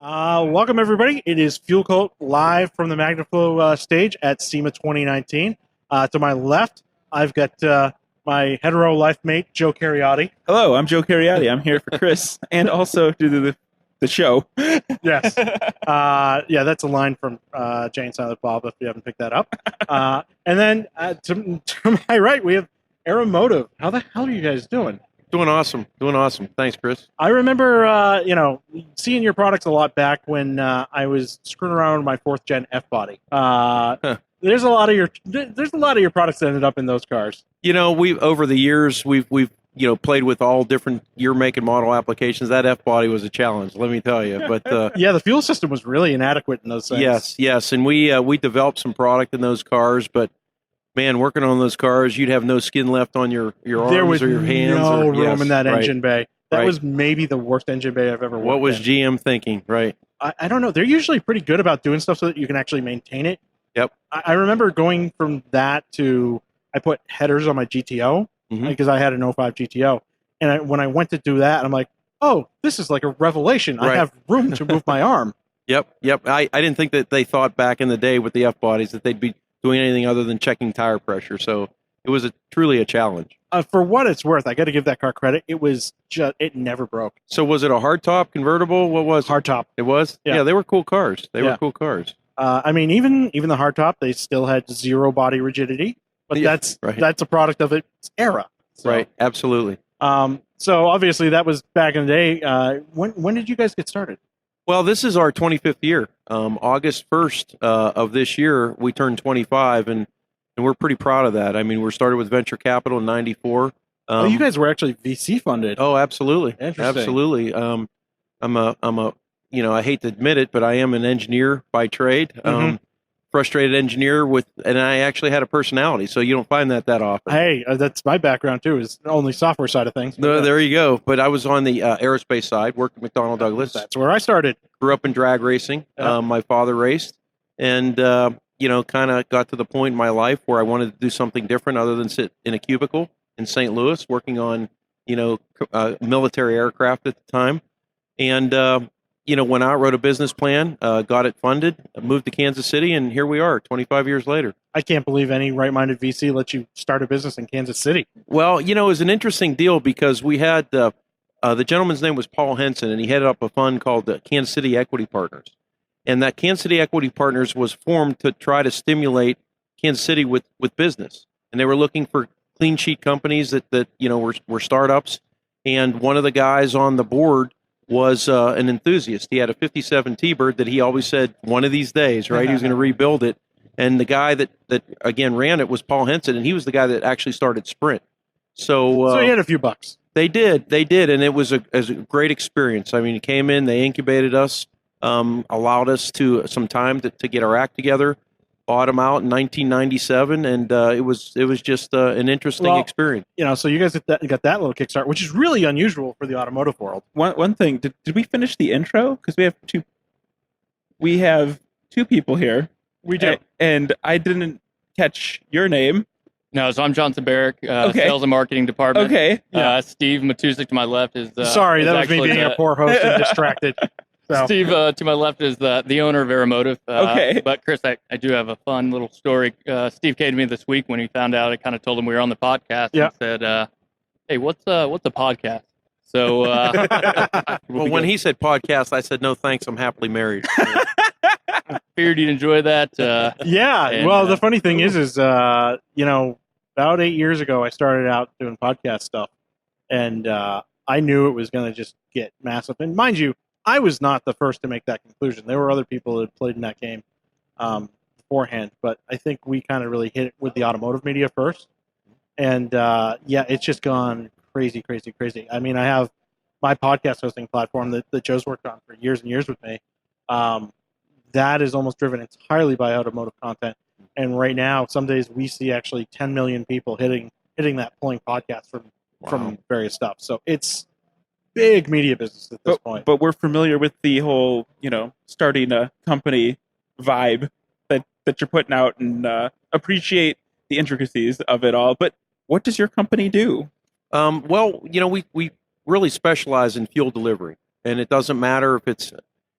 Welcome everybody. It is Fuel Cult live from the Magnaflow stage at SEMA 2019. To my left, I've got my hetero life mate, Joe Cariotti. Hello, I'm Joe Cariotti. I'm here for Chris and also to do the show. Yes. Yeah, that's a line from Jay and Silent Bob if you haven't picked that up. And then to my right, we have Aeromotive. How the hell are you guys doing? Doing awesome. Thanks, Chris. I remember, seeing your products a lot back when I was screwing around with my 4th gen F body. There's a lot of your products that ended up in those cars. We've over the years we've played with all different year, make, and model applications. That F body was a challenge, let me tell you. But yeah, the fuel system was really inadequate in those things. Yes, and we developed some product in those cars, but. Man, working on those cars, you'd have no skin left on your arms or your hands. No room in that engine bay. That right. was maybe the worst engine bay I've ever worked in. What was GM thinking? Right. I don't know. They're usually pretty good about doing stuff so that you can actually maintain it. Yep. I remember going from that to I put headers on my GTO because I had an '05 GTO. And when I went to do that, I'm like, oh, this is like a revelation. Right. I have room to move my arm. Yep. I didn't think that they thought back in the day with the F bodies that they'd be doing anything other than checking tire pressure. So it was truly a challenge. For what it's worth, I got to give that car credit. It was it never broke. So was it a hardtop convertible? What was it? Hardtop. It was? Yeah, they were cool cars. They were cool cars. I mean, even the hardtop, they still had zero body rigidity, but that's a product of its era. So, right, absolutely. So obviously that was back in the day. When did you guys get started? Well, this is our 25th year. August 1st of this year, we turned 25, and we're pretty proud of that. I mean, we started with venture capital in '94. You guys were actually VC funded. Oh, absolutely, interesting. Absolutely. I'm a I hate to admit it, but I am an engineer by trade. Frustrated engineer and I actually had a personality, so you don't find that often. Hey, that's my background too, is only software side of things. No, there you go. But I was on the aerospace side, worked at McDonnell Douglas. That's where I started. Grew up in drag racing. My father raced, and kind of got to the point in my life where I wanted to do something different other than sit in a cubicle in St. Louis working on military aircraft at the time, and went out, wrote a business plan, got it funded, moved to Kansas City, and here we are 25 years later. I can't believe any right-minded VC lets you start a business in Kansas City. Well, it was an interesting deal because we had the gentleman's name was Paul Henson, and he headed up a fund called the Kansas City Equity Partners. And that Kansas City Equity Partners was formed to try to stimulate Kansas City with business. And they were looking for clean sheet companies that were startups. And one of the guys on the board was an enthusiast. He had a 57 T-Bird that he always said one of these days, right, he was going to rebuild it. And the guy that again ran it was Paul Henson, and he was the guy that actually started Sprint. So he had a few bucks. They did, and it was a great experience. I mean, he came in, they incubated us, allowed us some time to get our act together. Bought him out in 1997, and it was just an interesting experience. So you guys got that little kickstart, which is really unusual for the automotive world. One thing, did we finish the intro? Because we have two people here. We do, and I didn't catch your name. No, so I'm Johnson Barrick, sales and marketing department. Okay, Steve Matusek to my left is. Sorry, that was me being a poor host and distracted. So. Steve to my left is the owner of Aeromotive. Okay. But Chris, I do have a fun little story. Steve came to me this week when he found out. I kind of told him we were on the podcast and said, "Hey, what's a podcast?" So when he said podcast, I said, "No, thanks. I'm happily married." Figured you'd enjoy that. The funny thing is about 8 years ago, I started out doing podcast stuff, and I knew it was going to just get massive. And mind you, I was not the first to make that conclusion. There were other people that had played in that game beforehand, but I think we kind of really hit it with the automotive media first. And it's just gone crazy. I mean, I have my podcast hosting platform that Joe's worked on for years and years with me. That is almost driven entirely by automotive content. And right now, some days we see actually 10 million people hitting that pulling podcast from various stuff. So it's big media business at this point. But we're familiar with the whole, starting a company vibe that you're putting out, and appreciate the intricacies of it all. But what does your company do? We really specialize in fuel delivery, and it doesn't matter if it's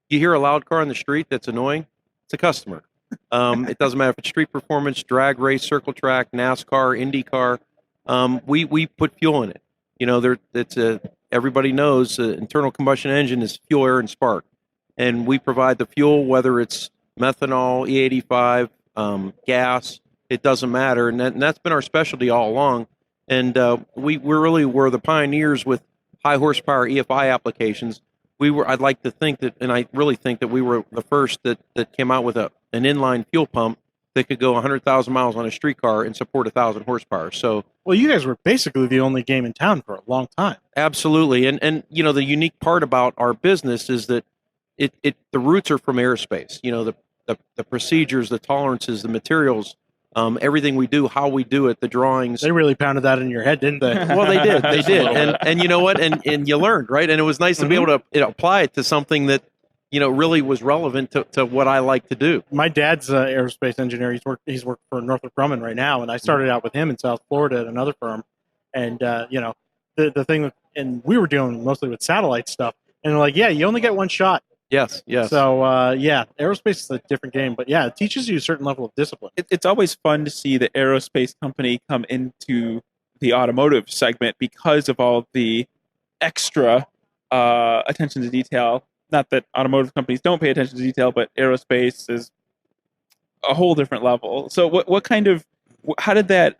You hear a loud car on the street that's annoying, it's a customer. It doesn't matter if it's street performance, drag race, circle track, NASCAR, IndyCar. We put fuel in it. You know, everybody knows the internal combustion engine is fuel, air, and spark. And we provide the fuel, whether it's methanol, E85, gas, it doesn't matter. And that's been our specialty all along. And we were the pioneers with high horsepower EFI applications. I'd like to think that, and I really think that we were the first that came out with an inline fuel pump that could go 100,000 miles on a streetcar and support 1,000 horsepower. So, well, you guys were basically the only game in town for a long time. Absolutely, and you know, the unique part about our business is that the roots are from aerospace. You know, the procedures, the tolerances, the materials, everything we do, how we do it, the drawings. They really pounded that in your head, didn't they? Well, they did. They did. And you know what? And you learned, right? And it was nice to be able to apply it to something that, you know, really was relevant to what I like to do. My dad's an aerospace engineer. He's worked for Northrop Grumman right now, and I started out with him in South Florida at another firm. And, you know, the thing, and we were dealing mostly with satellite stuff. And they're like, yeah, you only get one shot. Yes. So, yeah, aerospace is a different game. But, yeah, it teaches you a certain level of discipline. It's always fun to see the aerospace company come into the automotive segment because of all the extra attention to detail. Not that automotive companies don't pay attention to detail, but aerospace is a whole different level. So how did that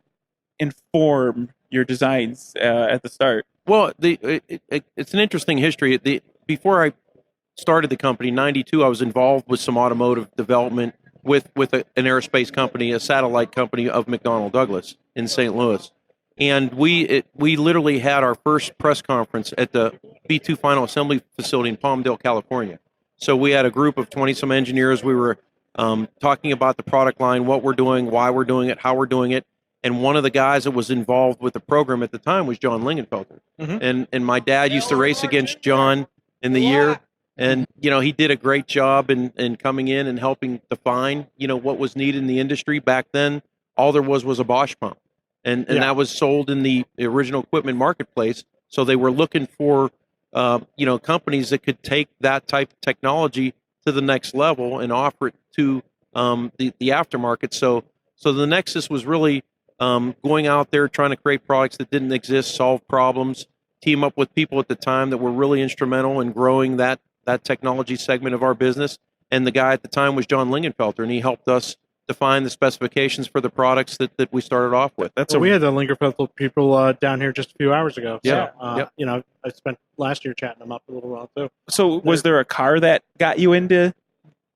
inform your designs at the start? Well, it's an interesting history. Before I started the company, 92, I was involved with some automotive development with an aerospace company, a satellite company of McDonnell Douglas in St. Louis. And we literally had our first press conference at the B2 Final Assembly Facility in Palmdale, California. So we had a group of 20-some engineers. We were talking about the product line, what we're doing, why we're doing it, how we're doing it. And one of the guys that was involved with the program at the time was John Lingenfelter. Mm-hmm. And my dad used to race against John in the year. And, you know, he did a great job in coming in and helping define, you know, what was needed in the industry. Back then, all there was a Bosch pump. And that was sold in the original equipment marketplace. So they were looking for, you know, companies that could take that type of technology to the next level and offer it to the aftermarket. So the nexus was really going out there, trying to create products that didn't exist, solve problems, team up with people at the time that were really instrumental in growing that technology segment of our business. And the guy at the time was John Lingenfelter, and he helped us define the specifications for the products that we started off with. We had the Lingenfelter people down here just a few hours ago. Yeah. So, you know, I spent last year chatting them up a little while too. So was there a car that got you into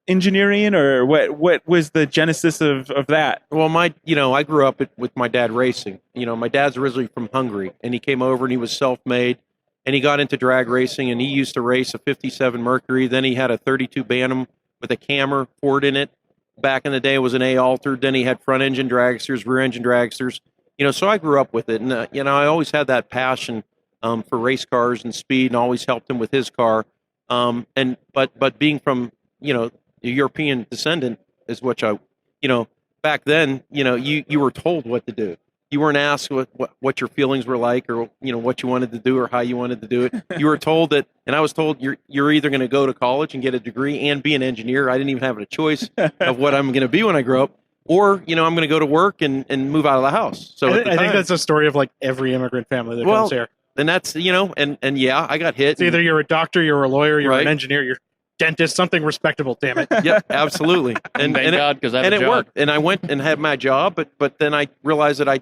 engineering, or what was the genesis of that? Well, I grew up with my dad racing. You know, my dad's originally from Hungary, and he came over and he was self-made, and he got into drag racing, and he used to race a 57 Mercury. Then he had a 32 Bantam with a Cammer Ford in it. Back in the day, it was an A altered. Then he had front engine dragsters, rear engine dragsters. You know, so I grew up with it, and you know, I always had that passion for race cars and speed, and always helped him with his car. But being from, you know, a European descendant is what back then, you know, you were told what to do. You weren't asked what your feelings were like, or, you know, what you wanted to do or how you wanted to do it. You were told that, and I was told you're either going to go to college and get a degree and be an engineer. I didn't even have a choice of what I'm going to be when I grow up, or, you know, I'm going to go to work and move out of the house. So I think that's a story of like every immigrant family that comes here. And that's, you know, and yeah, I got hit. It's either you're a doctor, you're a lawyer, you're an engineer, you're dentist, something respectable, damn it. Yeah, absolutely. And thank God, because I have a job. It worked. And I went and had my job, but then I realized that I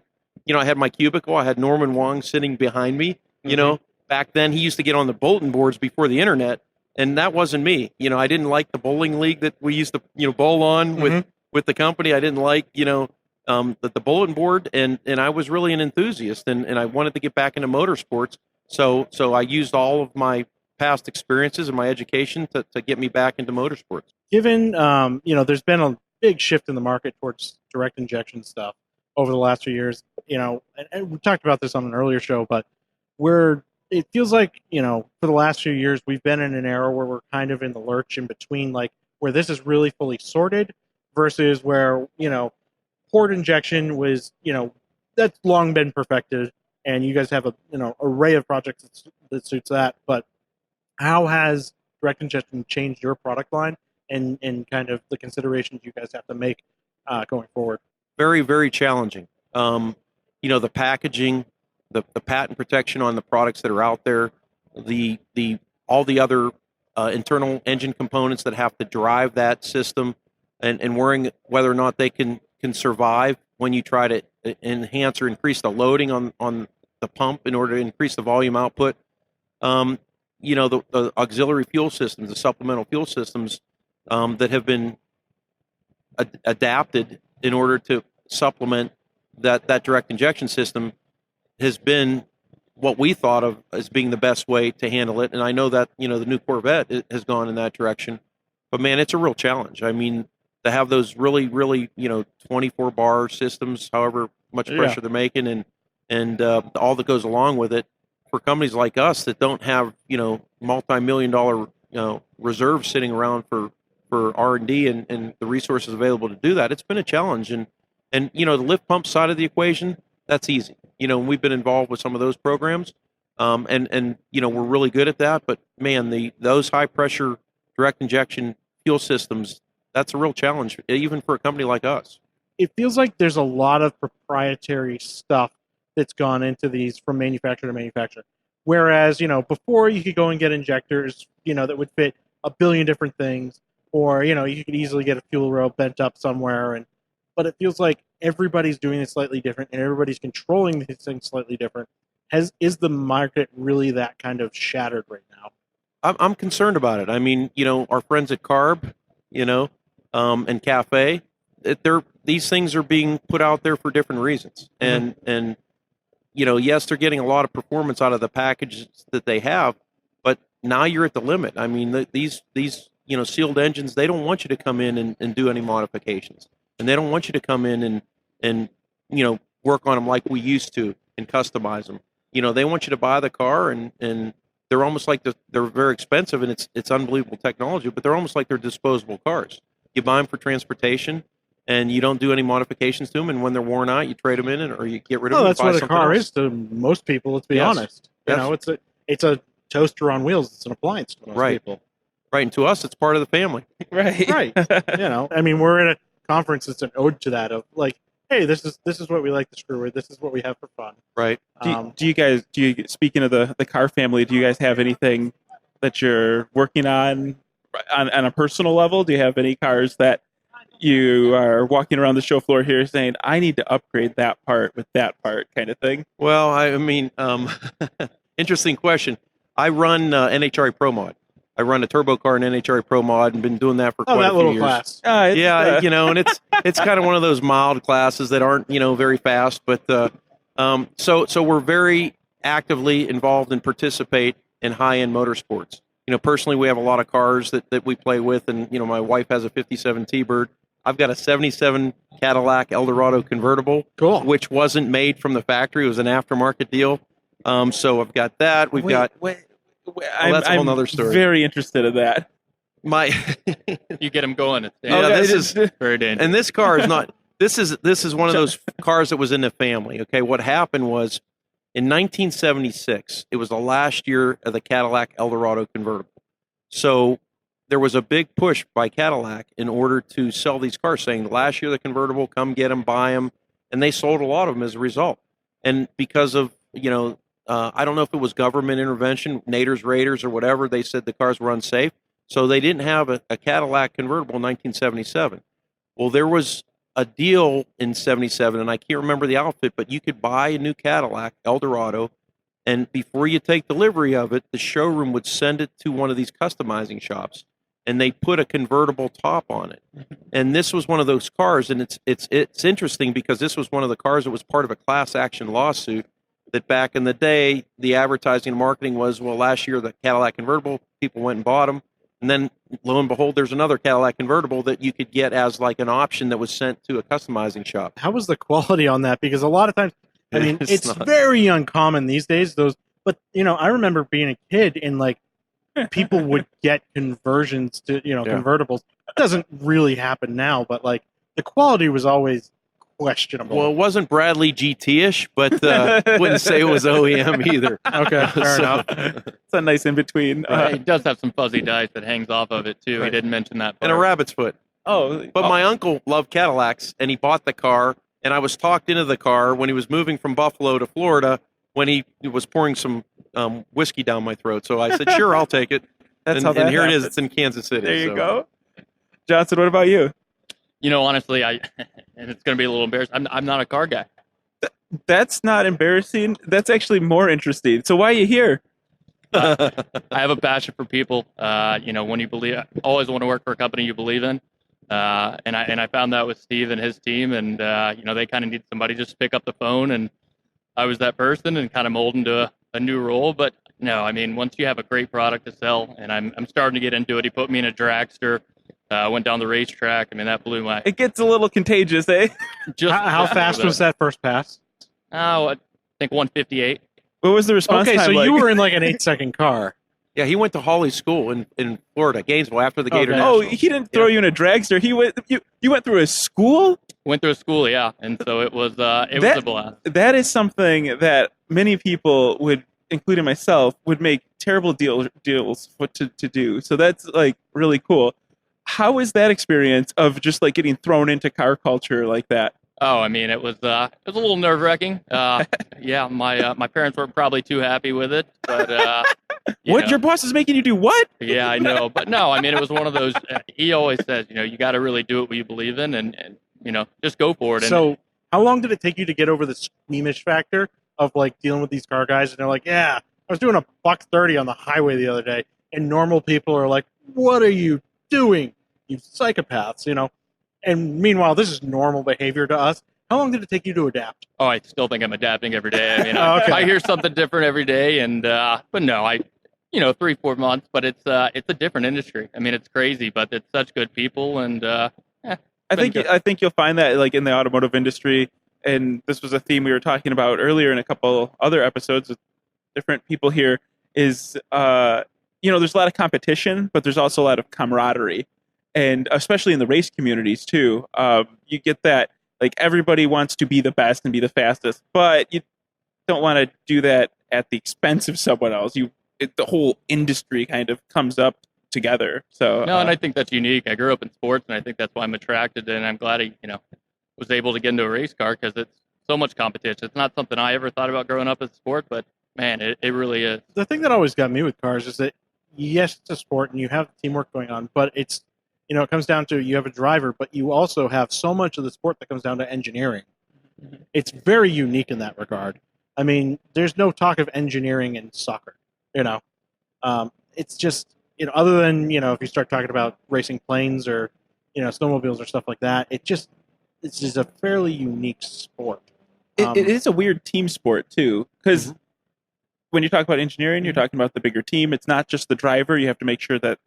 had my cubicle. I had Norman Wong sitting behind me. You know, back then he used to get on the bulletin boards before the internet, and that wasn't me. You know, I didn't like the bowling league that we used to, you know, bowl on with the company. I didn't like, you know, the bulletin board, and I was really an enthusiast, and I wanted to get back into motorsports. So I used all of my past experiences and my education to get me back into motorsports. Given, you know, there's been a big shift in the market towards direct injection stuff over the last few years, you know, and we talked about this on an earlier show, but it feels like, you know, for the last few years, we've been in an era where we're kind of in the lurch in between, like, where this is really fully sorted versus where, you know, port injection was, you know, that's long been perfected, and you guys have a, you know, array of projects that suits that. But how has direct injection changed your product line and kind of the considerations you guys have to make going forward? Very, very challenging. The packaging, the patent protection on the products that are out there, all the other internal engine components that have to drive that system, and worrying whether or not they can survive when you try to enhance or increase the loading on the pump in order to increase the volume output. The auxiliary fuel systems, the supplemental fuel systems that have been adapted in order to supplement that direct injection system has been what we thought of as being the best way to handle it. And I know that, the new Corvette has gone in that direction. But, man, it's a real challenge. I mean, to have those really, really, 24-bar systems, however much pressure they're making, and all that goes along with it, for companies like us that don't have, multi-million-dollar, reserves sitting around for R&D and the resources available to do that, it's been a challenge. And the lift pump side of the equation, that's easy. We've been involved with some of those programs, and we're really good at that. But, man, those high-pressure direct injection fuel systems, that's a real challenge, even for a company like us. It feels like there's a lot of proprietary stuff that's gone into these from manufacturer to manufacturer. Whereas, before you could go and get injectors, that would fit a billion different things, or, you could easily get a fuel row bent up somewhere. But it feels like everybody's doing it slightly different and everybody's controlling these things slightly different. Is the market really that kind of shattered right now? I'm concerned about it. I mean, our friends at Carb, and Cafe, these things are being put out there for different reasons. And yes, they're getting a lot of performance out of the packages that they have, but now you're at the limit. I mean, these sealed engines, they don't want you to come in and do any modifications. And they don't want you to come in and work on them like we used to and customize them. They want you to buy the car, and they're almost like they're very expensive, and it's unbelievable technology, but they're almost like they're disposable cars. You buy them for transportation, and you don't do any modifications to them, and when they're worn out, you trade them in, or you get rid of them. That's what a car is to most people. Let's be honest. It's a toaster on wheels. It's an appliance to most people. Right, and to us, it's part of the family. Right. I mean, we're in a conference that's an ode to that, of like, hey, this is what we like to screw with. This is what we have for fun. Right. Do you guys, speaking of the car family, do you guys have anything that you're working on a personal level? Do you have any cars that you are walking around the show floor here saying, I need to upgrade that part with that part, kind of thing? Well, I mean, interesting question. I run NHRA Pro Mod. I run a turbo car in NHRA Pro Mod and been doing that for quite a few years. Class. And it's kind of one of those mild classes that aren't, very fast, but so we're very actively involved and participate in high-end motorsports. Personally, we have a lot of cars that we play with, and my wife has a 57 T-Bird. I've got a 77 Cadillac Eldorado convertible, cool, which wasn't made from the factory. It was an aftermarket deal. So I've got that. That's a whole other story. Very interested in that. You get them going. This is very dangerous. And this car is not. This is one of those cars that was in the family. Okay, what happened was in 1976. It was the last year of the Cadillac Eldorado convertible. So there was a big push by Cadillac in order to sell these cars, saying the last year of the convertible, come get them, buy them, and they sold a lot of them as a result. And because of I don't know if it was government intervention, Nader's Raiders or whatever, they said the cars were unsafe. So they didn't have a Cadillac convertible in 1977. Well, there was a deal in 77, and I can't remember the outfit, but you could buy a new Cadillac Eldorado, and before you take delivery of it, the showroom would send it to one of these customizing shops, and they put a convertible top on it. And this was one of those cars, and it's interesting because this was one of the cars that was part of a class action lawsuit that back in the day, the advertising and marketing was, well, last year the Cadillac convertible, people went and bought them. And then, lo and behold, there's another Cadillac convertible that you could get as like an option that was sent to a customizing shop. How was the quality on that? Because a lot of times, I mean, it's very uncommon these days. But I remember being a kid and like people would get conversions to convertibles. It doesn't really happen now, but like the quality was always questionable. Well, it wasn't Bradley GT-ish, but wouldn't say it was OEM either. Okay, fair enough. It's a nice in between. It does have some fuzzy dice that hangs off of it too. Right. He didn't mention that part. And a rabbit's foot. But My uncle loved Cadillacs, and he bought the car, and I was talked into the car when he was moving from Buffalo to Florida when he was pouring some whiskey down my throat. So I said, sure, I'll take it. That's and how here happens. it is. It's in Kansas City. There you go. Johnson, what about you? Honestly, and it's going to be a little embarrassing. I'm not a car guy. That's not embarrassing. That's actually more interesting. So why are you here? I have a passion for people. When you believe, I always want to work for a company you believe in. And I found that with Steve and his team, and they kind of need somebody just to pick up the phone, and I was that person and kind of mold into a new role. But no, I mean, once you have a great product to sell, and I'm starting to get into it. He put me in a dragster. Went down the racetrack. I mean, that blew my. It gets a little contagious, eh? How fast was that first pass? Oh, I think 158. What was the response time? Okay, so like? you were in like an 8-second car. Yeah, he went to Hawley School in Florida, Gainesville, after the Gator Okay. National. Oh, he didn't throw you in a dragster. He went. You went through a school. Went through a school, yeah, and so it was was a blast. That is something that many people would, including myself, would make terrible deals to do. So that's like really cool. How is that experience of just like getting thrown into car culture like that? Oh, I mean, it was a little nerve wracking. Yeah, my parents weren't probably too happy with it, but Your boss is making you do what? Yeah, I know, but no, I mean, it was one of those. He always says, you got to really do what you believe in, and just go for it. So, how long did it take you to get over the squeamish factor of like dealing with these car guys? And they're like, "Yeah, I was doing a $130 on the highway the other day," and normal people are like, "What are you doing, you psychopaths?" And meanwhile, this is normal behavior to us. How long did it take you to adapt? Oh, I still think I'm adapting every day. I mean, Okay. I hear something different every day, and but no, 3-4 months, but it's a different industry. I mean, it's crazy, but it's such good people, and I think you'll find that like in the automotive industry, and this was a theme we were talking about earlier in a couple other episodes with different people here. Is there's a lot of competition, but there's also a lot of camaraderie, and especially in the race communities too. You get that like everybody wants to be the best and be the fastest, but you don't want to do that at the expense of someone else. The whole industry kind of comes up together. So no, and I think that's unique. I grew up in sports, and I think that's why I'm attracted, and I'm glad I was able to get into a race car because it's so much competition. It's not something I ever thought about growing up as a sport, but man, it really is. The thing that always got me with cars is that yes, it's a sport and you have teamwork going on, but it's it comes down to you have a driver, but you also have so much of the sport that comes down to engineering. Mm-hmm. It's very unique in that regard. I mean, there's no talk of engineering in soccer. It's just other than if you start talking about racing planes or snowmobiles or stuff like that, it's just a fairly unique sport. It is a weird team sport too, because when you talk about engineering, you're talking about the bigger team. It's not just the driver. You have to make sure that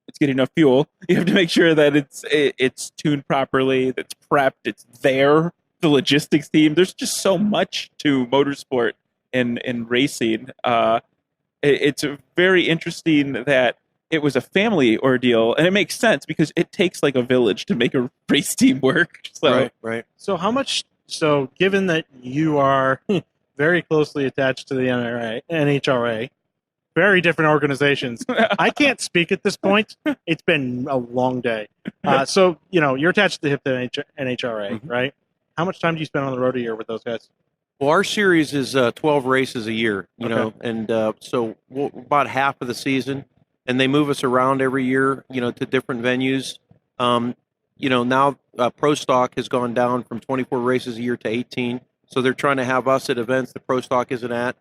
it's getting enough fuel. You have to make sure that it's tuned properly, that's prepped, it's there. The logistics team. There's just so much to motorsport and racing. It's very interesting that it was a family ordeal, and it makes sense because it takes like a village to make a race team work. So, Right. So how much? So given that you are very closely attached to the NHRA, very different organizations. I can't speak at this point. It's been a long day. So you're attached to the HIP NHRA, right? How much time do you spend on the road a year with those guys? Well, our series is 12 races a year, and so about half of the season, and they move us around every year, to different venues. Now Pro Stock has gone down from 24 races a year to 18, so they're trying to have us at events that Pro Stock isn't at.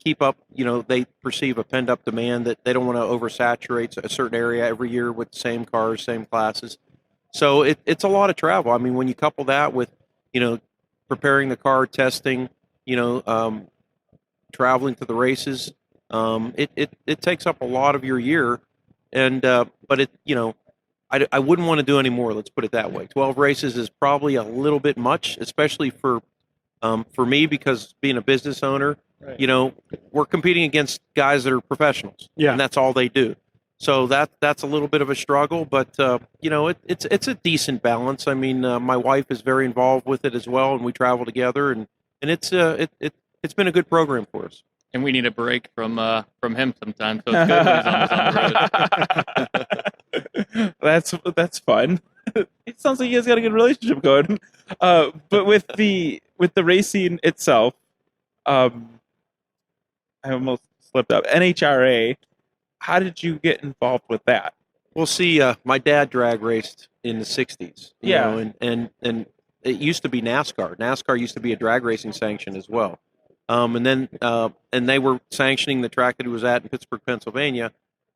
Keep up, they perceive a pent-up demand that they don't want to oversaturate a certain area every year with the same cars, same classes. So it's a lot of travel. I mean, when you couple that with, preparing the car, testing, traveling to the races, it takes up a lot of your year, and but I wouldn't want to do any more. Let's put it that way. 12 races is probably a little bit much, especially for me, because being a business owner, Right. we're competing against guys that are professionals, Yeah. and that's all they do. So that's a little bit of a struggle, but it's a decent balance. I mean, my wife is very involved with it as well, and we travel together, and it's been a good program for us. And we need a break from him sometimes, so it's good when he's on the road. That's fun. It sounds like you guys got a good relationship going. But with the racing itself, I almost slipped up. NHRA. How did you get involved with that? Well, see, my dad drag raced in the '60s. You know, and it used to be NASCAR. NASCAR used to be a drag racing sanction as well. And then they were sanctioning the track that he was at in Pittsburgh, Pennsylvania.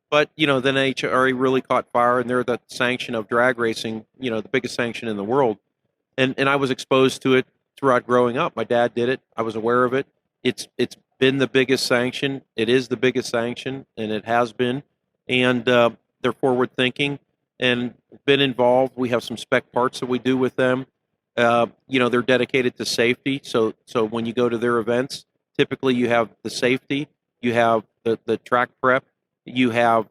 But then NHRA really caught fire, and they're the sanction of drag racing. The biggest sanction in the world. And I was exposed to it throughout growing up. My dad did it. I was aware of it. It's been the biggest sanction. It is the biggest sanction, and it has been. And they're forward thinking and been involved. We have some spec parts that we do with them. They're dedicated to safety. So when you go to their events, typically you have the safety, you have the track prep, you have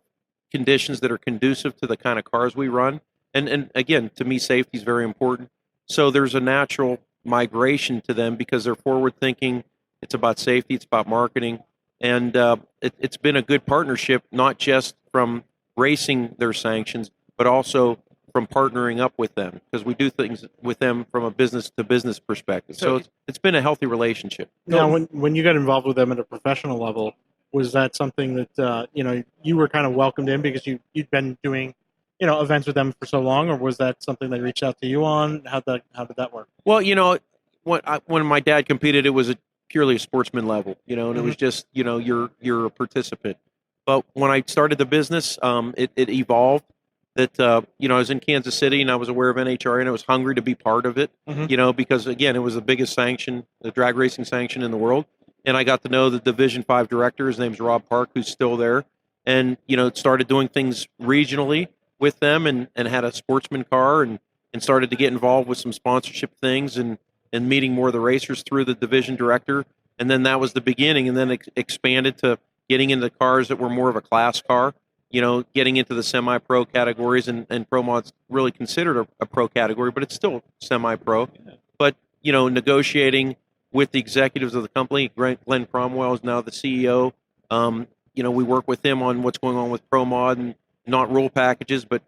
conditions that are conducive to the kind of cars we run. And again, to me, safety is very important. So there's a natural migration to them because they're forward thinking. It's about safety. It's about marketing. And it's been a good partnership, not just from racing their sanctions, but also from partnering up with them, because we do things with them from a business-to-business perspective. So it's been a healthy relationship. Now, when you got involved with them at a professional level, was that something that you were kind of welcomed in because you'd been doing events with them for so long, or was that something they reached out to you on? How did that work? Well, when my dad competed, it was purely a sportsman level, and it was just you're a participant. But when I started the business, it evolved. That I was in Kansas City and I was aware of NHRA and I was hungry to be part of it. Because again, it was the biggest sanction, the drag racing sanction in the world. And I got to know the Division 5 director. His name's Rob Park, who's still there. And, started doing things regionally with them and had a sportsman car and started to get involved with some sponsorship things and meeting more of the racers through the division director. And then that was the beginning. And then it expanded to getting into cars that were more of a class car, getting into the semi-pro categories. And Pro Mod's really considered a pro category, but it's still semi-pro. But, negotiating with the executives of the company. Glenn Cromwell is now the CEO. We work with him on what's going on with Pro Mod and not rule packages, but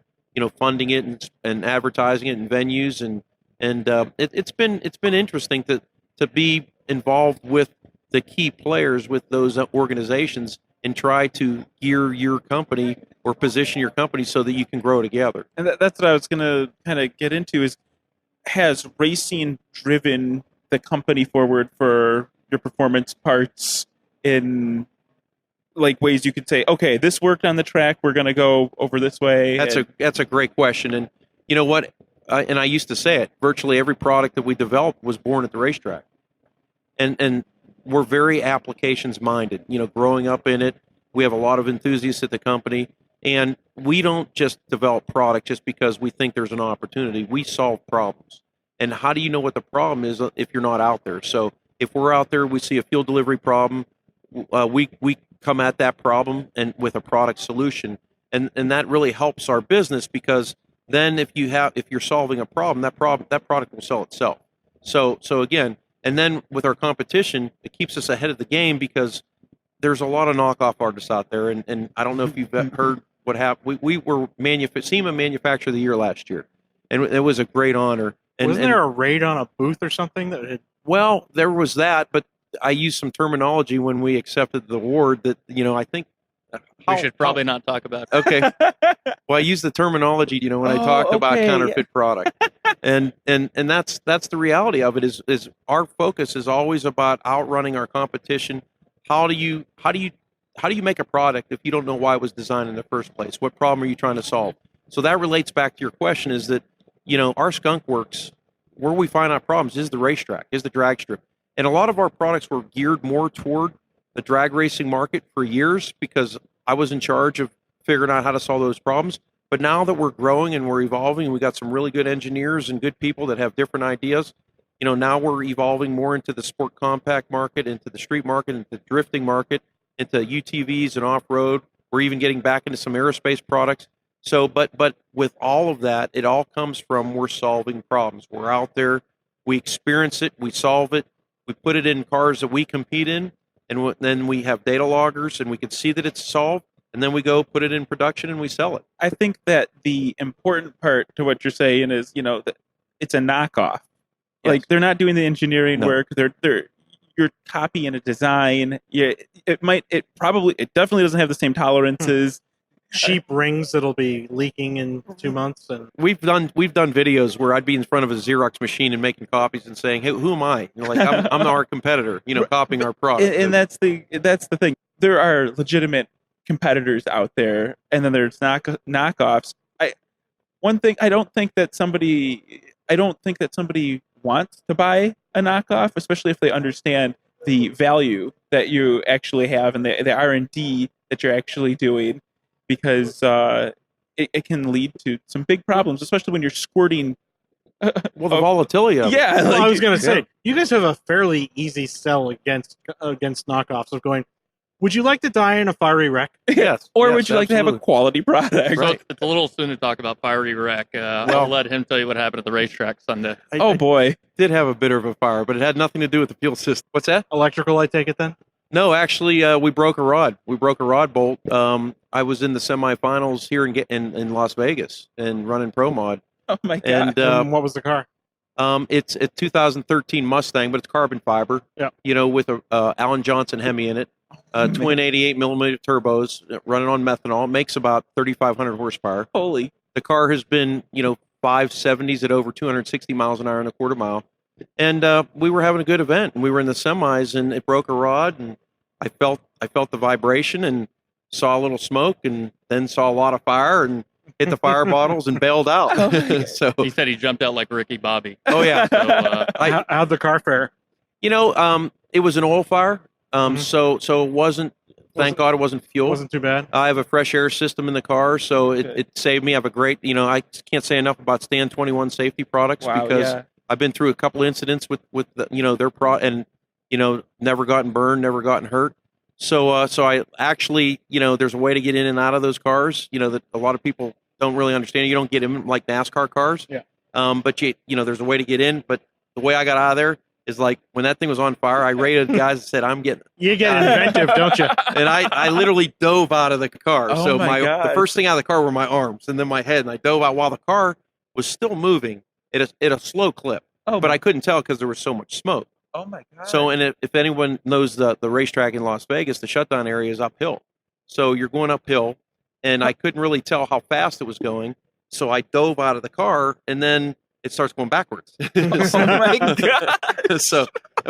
funding it and advertising it in venues, and it's been interesting to be involved with the key players with those organizations and try to gear your company or position your company so that you can grow together. And that's what I was going to kind of get into is, has racing driven the company forward for your performance parts in like ways you could say, okay, this worked on the track, we're going to go over this way? That's a great question. And you know what? And I used to say it, virtually every product that we developed was born at the racetrack. And we're very applications minded. Growing up in it, we have a lot of enthusiasts at the company, and we don't just develop product just because we think there's an opportunity. We solve problems. And how do you know what the problem is if you're not out there? So if we're out there, we see a fuel delivery problem, we come at that problem and with a product solution, and that really helps our business, because then if you're solving a problem, that product will sell itself. So again, and then with our competition, it keeps us ahead of the game because there's a lot of knockoff artists out there, and I don't know if you've heard what happened. We were SEMA Manufacturer of the Year last year, and it was a great honor. Wasn't there a raid on a booth or something? Well, there was that, but I used some terminology when we accepted the award that, I think... We should probably not talk about it. Okay. Well, I use the terminology, when I talked about counterfeit product. And that's the reality of it is our focus is always about outrunning our competition. How do you make a product if you don't know why it was designed in the first place? What problem are you trying to solve? So that relates back to your question is that, our skunk works, where we find out problems is the racetrack, is the drag strip. And a lot of our products were geared more toward the drag racing market for years because I was in charge of figuring out how to solve those problems. But now that we're growing and we're evolving, and we got some really good engineers and good people that have different ideas, now we're evolving more into the sport compact market, into the street market, into the drifting market, into UTVs and off-road. We're even getting back into some aerospace products. So, but with all of that, it all comes from we're solving problems. We're out there, we experience it, we solve it, we put it in cars that we compete in, and then we have data loggers, and we can see that it's solved, and then we go put it in production and we sell it. I think that the important part to what you're saying is, that it's a knockoff. Yes. Like they're not doing the engineering work. You're copying a design. Yeah, it definitely doesn't have the same tolerances. Cheap rings that'll be leaking in 2 months, and we've done videos where I'd be in front of a Xerox machine and making copies and saying, "Hey, who am I?" I'm our competitor. Copying our product. And that's the thing. There are legitimate competitors out there, and then there's knockoffs. I don't think that somebody wants to buy a knockoff, especially if they understand the value that you actually have and the R&D that you're actually doing, because it can lead to some big problems, especially when you're squirting. The volatility of it. Yeah. Well, I was going to say, you guys have a fairly easy sell against knockoffs of going, would you like to die in a fiery wreck? Yes. Or yes, would you like to have a quality product? So it's a little soon to talk about fiery wreck. I'll let him tell you what happened at the racetrack Sunday. I did have a bit of a fire, but it had nothing to do with the fuel system. What's that? Electrical, I take it then? No, actually, we broke a rod. We broke a rod bolt. I was in the semifinals here in Las Vegas and running Pro Mod. Oh my God! And what was the car? It's a 2013 Mustang, but it's carbon fiber. Yeah. With a Alan Johnson Hemi in it. Twin 88 millimeter turbos running on methanol. It makes about 3,500 horsepower. Holy! The car has been 570s at over 260 miles an hour in a quarter mile. And we were having a good event, and we were in the semis, and it broke a rod, and I felt the vibration and saw a little smoke, and then saw a lot of fire, and hit the fire bottles and bailed out. So he said he jumped out like Ricky Bobby. Oh yeah. So, how'd the car fare? It was an oil fire, so it wasn't. Thank God it wasn't fuel. Wasn't too bad. I have a fresh air system in the car, so it saved me. I have a great. I can't say enough about Stand21 safety products because I've been through a couple incidents with their and never gotten burned, never gotten hurt. So I actually there's a way to get in and out of those cars. That a lot of people don't really understand. You don't get in like NASCAR cars. Yeah. But there's a way to get in. But the way I got out of there is like when that thing was on fire, I rated guys and said, "I'm getting." You get inventive, don't you? And I literally dove out of the car. Oh so the first thing out of the car were my arms, and then my head, and I dove out while the car was still moving at a slow clip. Oh, but I couldn't tell because there was so much smoke. Oh my God! So, and if anyone knows the racetrack in Las Vegas, the shutdown area is uphill. So you're going uphill, and I couldn't really tell how fast it was going. So I dove out of the car, and then it starts going backwards. Oh my God! So,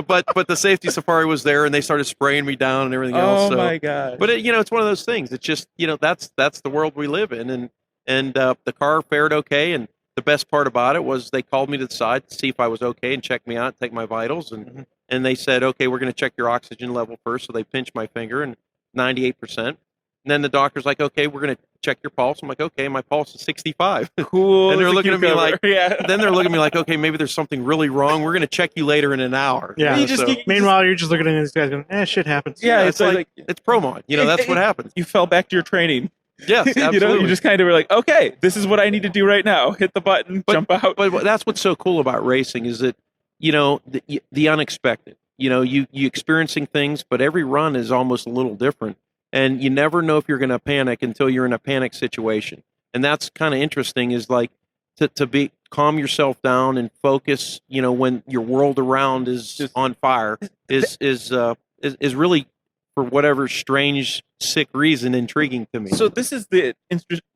but the safety safari was there, and they started spraying me down and everything else. Oh my God! But it's one of those things. It's just that's the world we live in, and the car fared okay. And the best part about it was they called me to the side to see if I was okay and check me out, take my vitals, and they said, okay, we're going to check your oxygen level first. So they pinched my finger and 98%. And then the doctor's like, okay, we're going to check your pulse. I'm like, okay, my pulse is 65. Cool. And they're looking at me like, then they're looking at me like, okay, maybe there's something really wrong. We're going to check you later in an hour. Yeah. Meanwhile, you're just looking at these guys going, shit happens. Yeah, it's like it's Pro Mod. That's what happens. You fell back to your training. Yes, absolutely. You just kind of were like, okay, this is what I need to do right now. Hit the button, jump out. But that's what's so cool about racing is that, the unexpected. You experiencing things, but every run is almost a little different. And you never know if you're going to panic until you're in a panic situation. And that's kind of interesting is like to calm yourself down and focus, when your world around is just on fire is really, for whatever strange, sick reason, intriguing to me. So this is the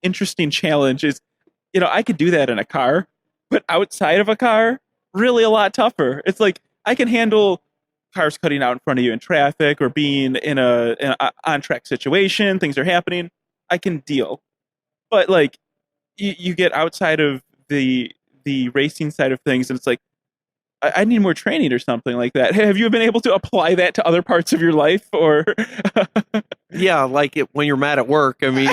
interesting challenge is, I could do that in a car, but outside of a car, really a lot tougher. It's like I can handle cars cutting out in front of you in traffic or being in an on-track situation, things are happening. I can deal. But like you get outside of the racing side of things, and it's like, I need more training or something like that. Have you been able to apply that to other parts of your life, or? Yeah, like when you're mad at work. I mean,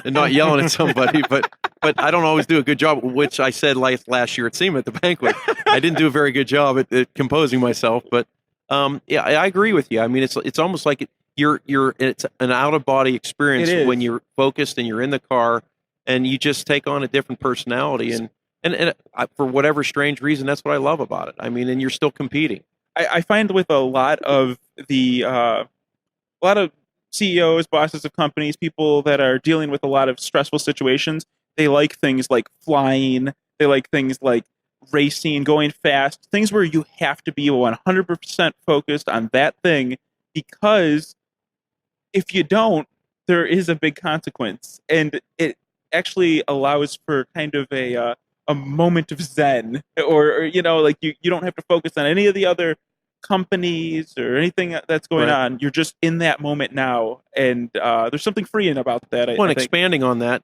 and not yelling at somebody, but I don't always do a good job. Which I said last year at SEMA at the banquet, I didn't do a very good job at composing myself. But yeah, I agree with you. I mean, it's almost like it's an out of body experience It is. when you're focused and you're in the car, and you just take on a different personality. And for whatever strange reason, that's what I love about it. I mean, and you're still competing. I find with a lot of CEOs, bosses of companies, people that are dealing with a lot of stressful situations, they like things like flying. They like things like racing, going fast, things where you have to be 100% focused on that thing, because if you don't, there is a big consequence, and it actually allows for kind of a moment of zen, or you don't have to focus on any of the other companies or anything that's going on. You're just in that moment now, and there's something freeing about that. Well, and expanding on that,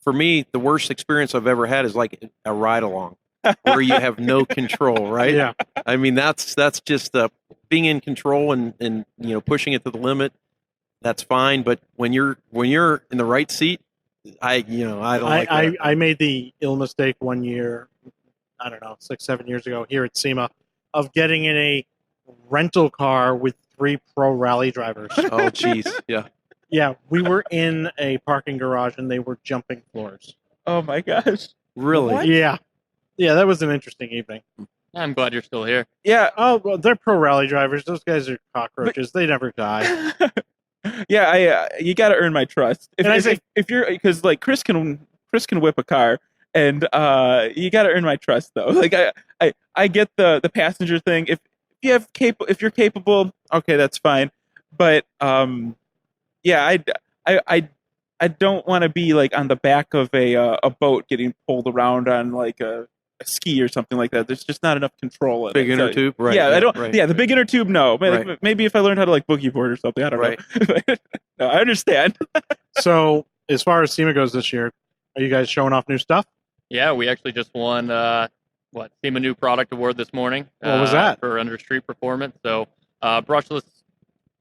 for me, the worst experience I've ever had is like a ride along where you have no control, right? Yeah. I mean, that's just being in control and pushing it to the limit. That's fine, but when you're in the right seat, I don't like that. I made the ill mistake one year, I don't know, 6-7 years ago here at SEMA, of getting in a rental car with 3 pro rally drivers. Oh, jeez. Yeah. Yeah, we were in a parking garage and they were jumping floors. Oh my gosh. Really? What? Yeah, that was an interesting evening. I'm glad you're still here. Yeah. Oh, well, they're pro rally drivers. Those guys are cockroaches. They never die. Yeah, you got to earn my trust. If you're, because like Chris can whip a car, and you got to earn my trust though. Like I get the passenger thing. If you're capable, okay, that's fine. But yeah, I don't want to be like on the back of a boat getting pulled around on like a ski or something like that. There's just not enough control in it. Big inner tube, right? Yeah, I don't. Right. Yeah, the big inner tube, no. Right. Maybe if I learned how to like boogie board or something, I don't know. No, I understand. So, as far as SEMA goes this year, are you guys showing off new stuff? Yeah, we actually just won SEMA New Product Award this morning. What was that? For under street performance. So, brushless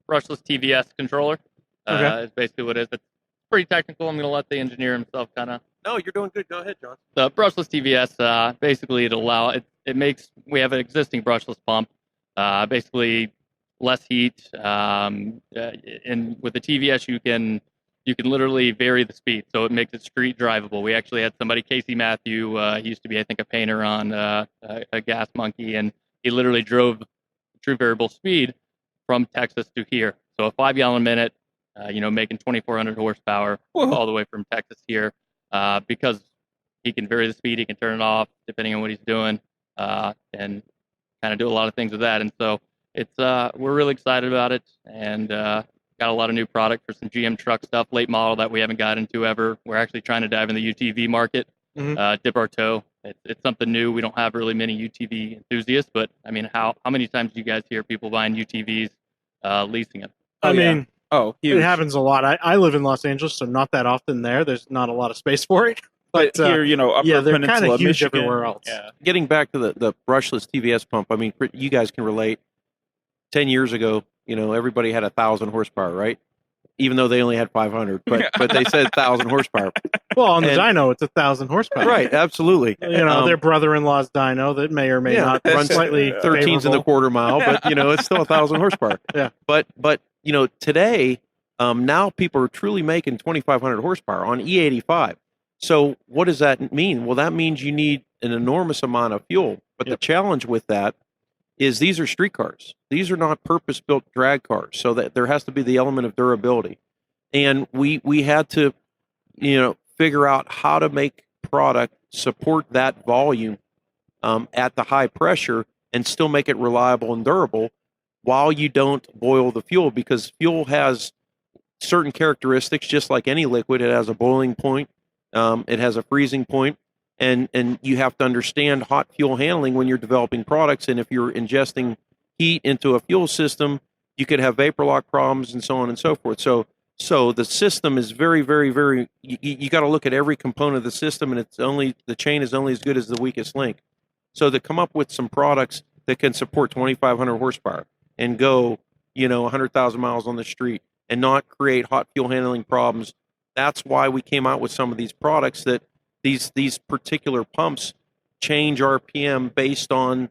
TVS controller. Okay. Is basically what it is. It's pretty technical. I'm going to let the engineer himself kind of. No, you're doing good. Go ahead, John. The brushless TVS, basically it makes, we have an existing brushless pump, basically less heat, and with the TVS you can literally vary the speed, so it makes it street drivable. We actually had somebody, Casey Matthew, he used to be I think a painter on a Gas Monkey, and he literally drove true variable speed from Texas to here. So a 5 gallon a minute, making 2,400 horsepower. Whoa. All the way from Texas here. Because he can vary the speed, he can turn it off depending on what he's doing, and kind of do a lot of things with that. And so it's we're really excited about it, and got a lot of new product for some GM truck stuff, late model that we haven't got into ever. We're actually trying to dive in the UTV market, dip our toe. It's something new. We don't have really many UTV enthusiasts, but I mean, how many times do you guys hear people buying UTVs, leasing them? I mean, huge. it happens a lot. I live in Los Angeles, so not that often there. There's not a lot of space for it. But here, upper yeah, they're kind peninsula, of huge Michigan, everywhere else. Yeah. Getting back to the brushless TVS pump, I mean, you guys can relate. 10 years ago, everybody had 1,000 horsepower, right? Even though they only had 500, but they said 1,000 horsepower. Well, on the dyno, it's 1,000 horsepower. Right, absolutely. Their brother-in-law's dyno that may or may not runs slightly 13s in the quarter mile, but it's still 1,000 horsepower. Yeah. But today, now people are truly making 2,500 horsepower on E85. So what does that mean? Well, that means you need an enormous amount of fuel. But the challenge with that is these are street cars. These are not purpose-built drag cars. So that there has to be the element of durability. And we had to, figure out how to make product support that volume at the high pressure and still make it reliable and durable while you don't boil the fuel, because fuel has certain characteristics. Just like any liquid, it has a boiling point, it has a freezing point, and you have to understand hot fuel handling when you're developing products. And if you're ingesting heat into a fuel system, you could have vapor lock problems and so on and so forth. So the system is very, very, very, you got to look at every component of the system, and the chain is only as good as the weakest link. So to come up with some products that can support 2,500 horsepower and go, 100,000 miles on the street and not create hot fuel handling problems, that's why we came out with some of these products that these particular pumps change RPM based on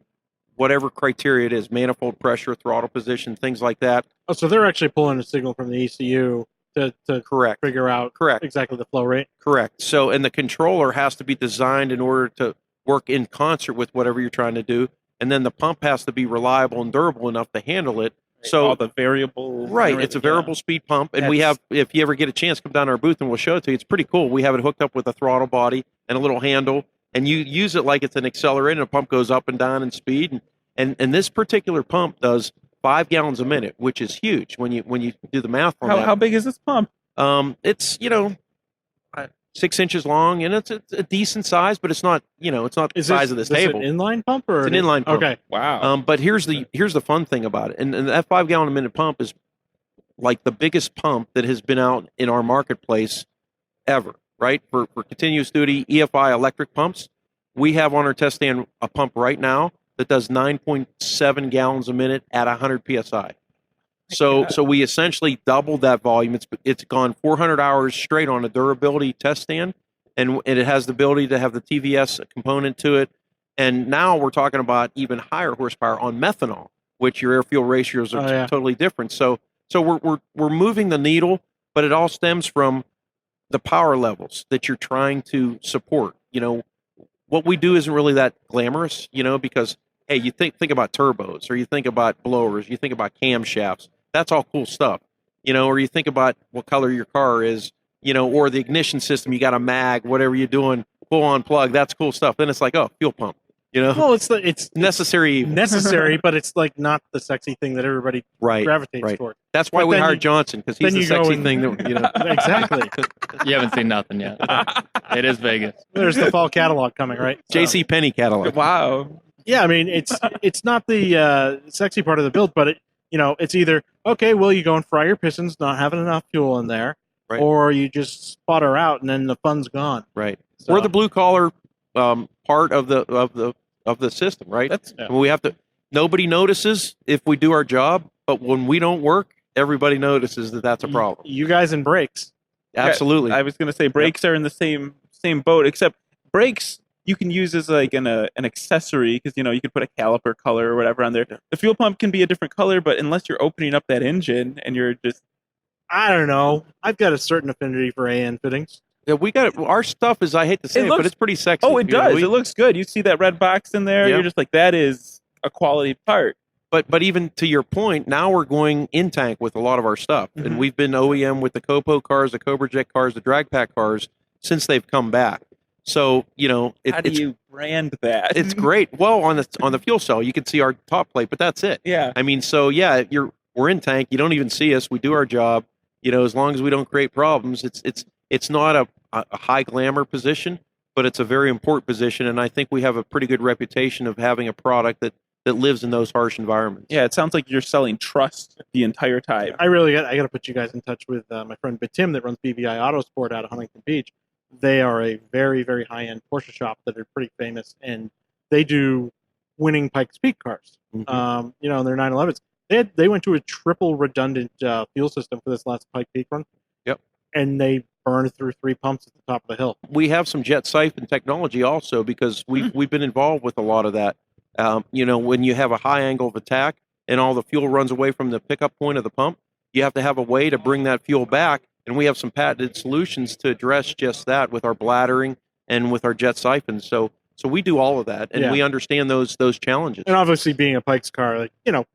whatever criteria it is, manifold pressure, throttle position, things like that. Oh, so they're actually pulling a signal from the ECU to Correct. figure out exactly the flow rate. Correct. So, and the controller has to be designed in order to work in concert with whatever you're trying to do, and then the pump has to be reliable and durable enough to handle it. So all the variables. Right, it's a variable speed pump, and we have, if you ever get a chance, come down to our booth and we'll show it to you. It's pretty cool. We have it hooked up with a throttle body and a little handle, and you use it like it's an accelerator, and the pump goes up and down in speed. And this particular pump does 5 gallons a minute, which is huge when you do the math on that. How big is this pump? It's 6 inches long, and it's a decent size, but it's not the size of this table. Is it an inline pump or it's an inline pump? Okay, wow. But here's the fun thing about it, and that 5 gallon a minute pump is like the biggest pump that has been out in our marketplace ever. Right, for continuous duty EFI electric pumps, we have on our test stand a pump right now that does 9.7 gallons a minute at 100 psi. So we essentially doubled that volume. It's gone 400 hours straight on a durability test stand, and it has the ability to have the TVS component to it. And now we're talking about even higher horsepower on methanol, which your air-fuel ratios are totally different. So we're moving the needle, but it all stems from the power levels that you're trying to support. What we do isn't really that glamorous, because hey, you think about turbos, or you think about blowers, you think about camshafts. That's all cool stuff, or you think about what color your car is, or the ignition system. You got a mag, whatever you're doing, full on plug. That's cool stuff. Then it's like, oh, fuel pump. Well, it's necessary, but it's like not the sexy thing that everybody gravitates toward. That's why we hired Johnson, because he's the sexy thing that Exactly. You haven't seen nothing yet. It is Vegas. There's the fall catalog coming, right? JC Penney catalog. Wow. Yeah, I mean it's not the sexy part of the build, but it's either okay, well, you go and fry your pistons, not having enough fuel in there, or you just spot her out and then the fun's gone. Right. So, we're the blue collar part of the system, right? We have to. Nobody notices if we do our job, but when we don't work, everybody notices that that's a problem. You guys in brakes, absolutely. I was going to say brakes are in the same boat, except brakes you can use as like an accessory, because you can put a caliper color or whatever on there. The fuel pump can be a different color, but unless you're opening up that engine and you're just, I don't know. I've got a certain affinity for AN fittings. Yeah, we got our stuff is, I hate to say it, but it's pretty sexy. Oh, it does. It looks good. You see that red box in there, you're just like, that is a quality part. But even to your point, now we're going in tank with a lot of our stuff, and we've been OEM with the Copo cars, the Cobra Jet cars, the drag pack cars since they've come back. So how do you brand that? It's great. Well, on the fuel cell, you can see our top plate, but that's it. Yeah. I mean, so yeah, we're in tank. You don't even see us. We do our job. As long as we don't create problems, it's not a high glamour position, but it's a very important position, and I think we have a pretty good reputation of having a product that lives in those harsh environments. Yeah, it sounds like you're selling trust the entire time. I got to put you guys in touch with my friend Tim that runs BVI Autosport out of Huntington Beach. They are a very, very high-end Porsche shop that are pretty famous, and they do winning Pikes Peak cars. They're 911s. They went to a triple redundant fuel system for this last Pikes Peak run. Yep. And they burned through 3 pumps at the top of the hill. We have some jet siphon technology also, because we've been involved with a lot of that. When you have a high angle of attack and all the fuel runs away from the pickup point of the pump, you have to have a way to bring that fuel back. And we have some patented solutions to address just that with our bladdering and with our jet siphons. So we do all of that, and we understand those challenges. And obviously, being a Pikes car,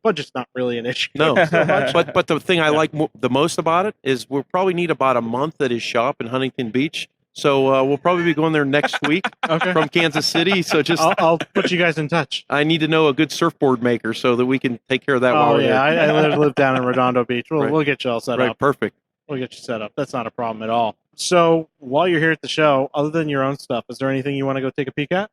budget's not really an issue. No, but the thing I like the most about it is we'll probably need about a month at his shop in Huntington Beach. So we'll probably be going there next week from Kansas City. So I'll put you guys in touch. I need to know a good surfboard maker so that we can take care of that. Oh yeah, I live down in Redondo Beach. We'll get you all set up. Perfect. We'll get you set up. That's not a problem at all. So while you're here at the show, other than your own stuff, is there anything you want to go take a peek at?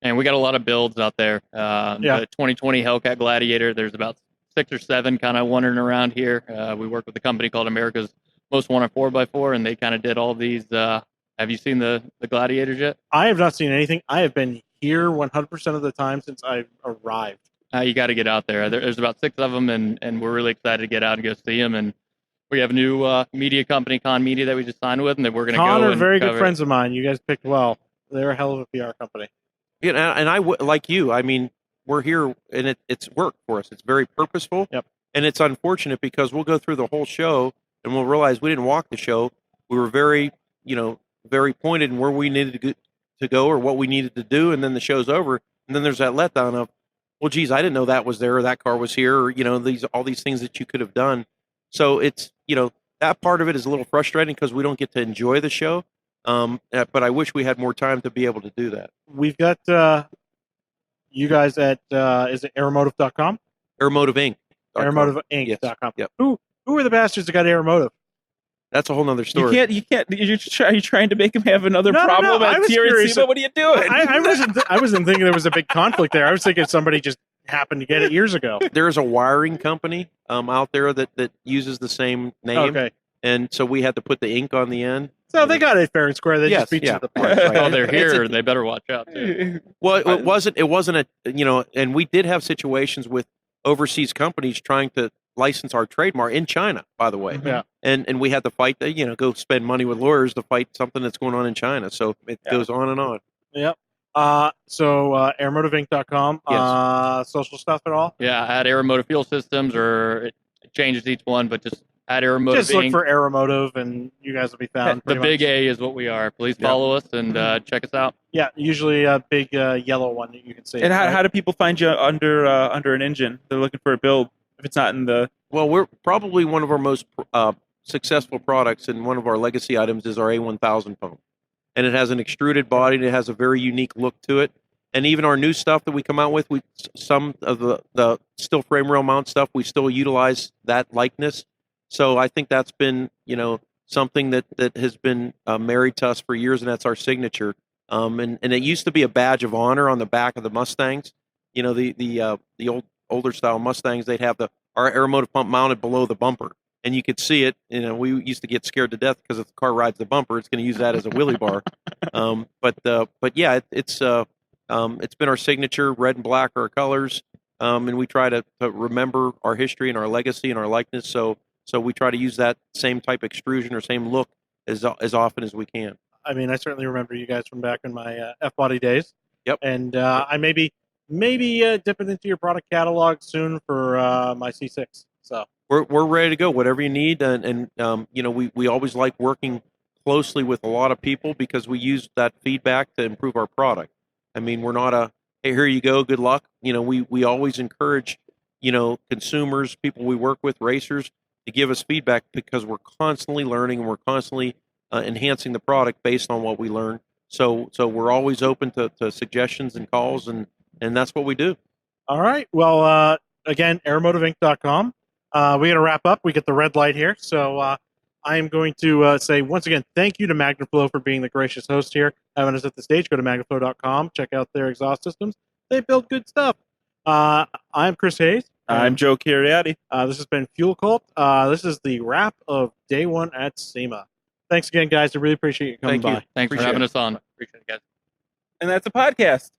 And we got a lot of builds out there. The 2020 Hellcat Gladiator, there's about 6 or 7 kind of wandering around here. We work with a company called America's Most Wanted 4x4, and they kind of did all these. Have you seen the Gladiators yet? I have not seen anything. I have been here 100% of the time since I arrived. You got to get out there. There's about 6 of them, and we're really excited to get out and go see them. And we have a new media company, Con Media, that we just signed with, and that we're going to go. Con are and very cover. Good friends of mine. You guys picked well. They're a hell of a PR company. Yeah, and like you. I mean, we're here, and it's worked for us. It's very purposeful. Yep. And it's unfortunate because we'll go through the whole show and we'll realize we didn't walk the show. We were very, very pointed in where we needed to go or what we needed to do, and then the show's over, and then there's that letdown of, well, geez, I didn't know that was there, or that car was here, or all these things that you could have done. So it's that part of it is a little frustrating because we don't get to enjoy the show. But I wish we had more time to be able to do that. We've got you guys at is it Aeromotive.com? Aeromotive Inc. Aeromotiveinc.com. Yep. Who are the bastards that got Aeromotive? That's a whole nother story. You can't. Are you trying to make him have another problem I at was curious. TRC? What are you doing? I wasn't thinking there was a big conflict there. I was thinking somebody just happened to get it years ago. There's a wiring company out there that uses the same name. Okay. And so we had to put the ink on the end. So they got it fair and square. They just beat you to the punch. Right. Oh, they're here. They better watch out too. Well, it wasn't and we did have situations with overseas companies trying to license our trademark in China, by the way. Yeah. And we had to fight, go spend money with lawyers to fight something that's going on in China. So it goes on and on. Yep. So aeromotiveinc.com. Yes. Social stuff at all? Yeah, add Aeromotive Fuel Systems, or it changes each one, but just add Aeromotive Just look Inc. for Aeromotive and you guys will be found. The pretty big much. A is what we are. Please follow us and check us out. Yeah, usually a big yellow one that you can see. And right? how do people find you under an engine? They're looking for a build. If it's not in the Well, we're probably one of our most successful products, and one of our legacy items is our A1000 foam. And it has an extruded body, and it has a very unique look to it. And even our new stuff that we come out with, some of the still frame rail mount stuff, we still utilize that likeness. So I think that's been, something that has been married to us for years, and that's our signature. And it used to be a badge of honor on the back of the Mustangs. The older style Mustangs, they'd have our Aeromotive pump mounted below the bumper, and you could see it. We used to get scared to death because if the car rides the bumper, it's going to use that as a wheelie bar. But yeah, it's been our signature. Red and black are our colors, and we try to remember our history and our legacy and our likeness. So we try to use that same type of extrusion or same look as often as we can. I mean, I certainly remember you guys from back in my F-Body days. Yep. And I maybe dipping into your product catalog soon for my C6. So we're ready to go. Whatever you need, and we always like working closely with a lot of people because we use that feedback to improve our product. I mean, we're not hey, here you go, good luck. We always encourage consumers, people we work with, racers, to give us feedback because we're constantly learning and we're constantly enhancing the product based on what we learn. So we're always open to suggestions and calls, and that's what we do. All right. Well, again, aeromotiveinc.com. We got to wrap up. We get the red light here. So I am going to say once again, thank you to Magnaflow for being the gracious host here, having us at the stage. Go to magnaflow.com. Check out their exhaust systems. They build good stuff. I'm Chris Hayes. I'm Joe Cariati. This has been Fuel Cult. This is the wrap of day one at SEMA. Thanks again, guys. I really appreciate you coming by. Thanks for having us on. Appreciate it, guys. And that's a podcast.